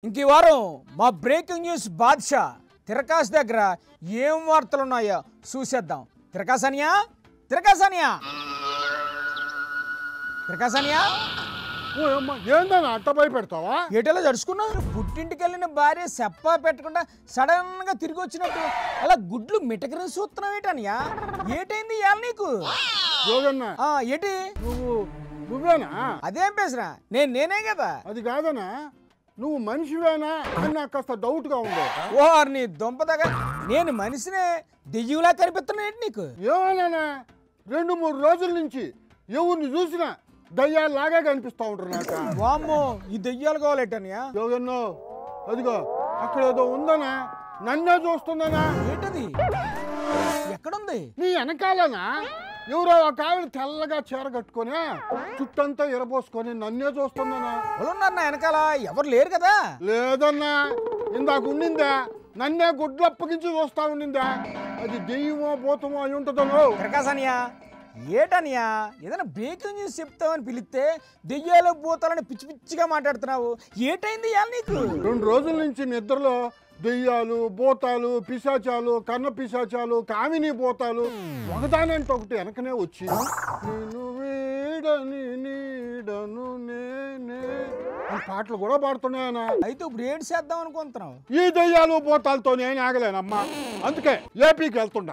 ఇంక ఈ వారం మా బ్రేకింగ్ న్యూస్ బాద్షా తిరకాస్ దగ్గర ఏం వార్తలు ఉన్నాయో చూసేద్దాం. తిరకాసనియా తిరకాసనియా తిరకాసనియా ఏందన్నా అట్ట భయపెడతావా? ఏటలా జడుచుకున్నావు? పుట్టింటికి వెళ్ళిన భార్య చెప్పా పెట్టకుండా సడన్ గా తిరిగి వచ్చినట్టు అలా గుడ్లు మిటకరి చూస్తున్నావు ఏటనియా? ఏటైంది ఇవాళ నీకు? జోగన్నా ఏటి నువ్వేనా? అదేం పేసరా నేనే కదా. అది కాదనా, నువ్వు మనిషివేనా అని నాకు కాస్త డౌట్ గా ఉంది. ఓ నీ దొంపదగా నేను మనిషినే దెయ్యంలా కనిపిస్తున్నా ఏంటి నీకు? ఏమన్నా 2-3 రోజుల నుంచి ఎవరిని చూసినా దయ్యాలాగా కనిపిస్తా ఉంటారు నాకు. వామ్మో ఈ దెయ్యాలు కావాలేటనియా? జోగన్నో అదిగో అక్కడ ఏదో ఉందనా, నన్నే చూస్తుందనా. ఏంటది? ఎక్కడుంది? నీ వెనకాలనా ఎవరో ఒక ఆవిడ తెల్లగా చీర కట్టుకొని చుట్టంతా ఎరబోసుకొని నన్నే చూస్తుందనా. ఎవరున్నారు నా వెనకాల? ఎవరు లేరు కదా. లేదన్నా, ఇందాక ఉండిందా నన్నే గుడ్లు అప్పగించి చూస్తా ఉండిందా. అది దెయ్యమో భూతమో అయి ఉంటుందో. ప్రకాశనియా ఏటనియా? ఏదైనా బ్రేకింగ్ న్యూస్ చెప్తామని పిలిస్తే దెయ్యాలు భూతాలని పిచ్చి పిచ్చిగా మాట్లాడుతున్నావు. ఏటైంది ఇవాళ నీకు? 2 రోజుల నుంచి నిద్రలో దెయ్యాలు భూతాలు పిశాచాలు కన్న పిశాచాలు కామిని భూతాలు ఒకదానంటే ఒకటి వెనకనే వచ్చి నేను వీడని నీడను నేనే అని పాటలు కూడా పాడుతున్నాయనా. అయితే ఇప్పుడు ఏడు చేద్దాం అనుకుంటున్నావు? ఈ దెయ్యాలు భూతాలతో నేను ఆగలేనమ్మా, అందుకే ఏపీకి వెళ్తుండా.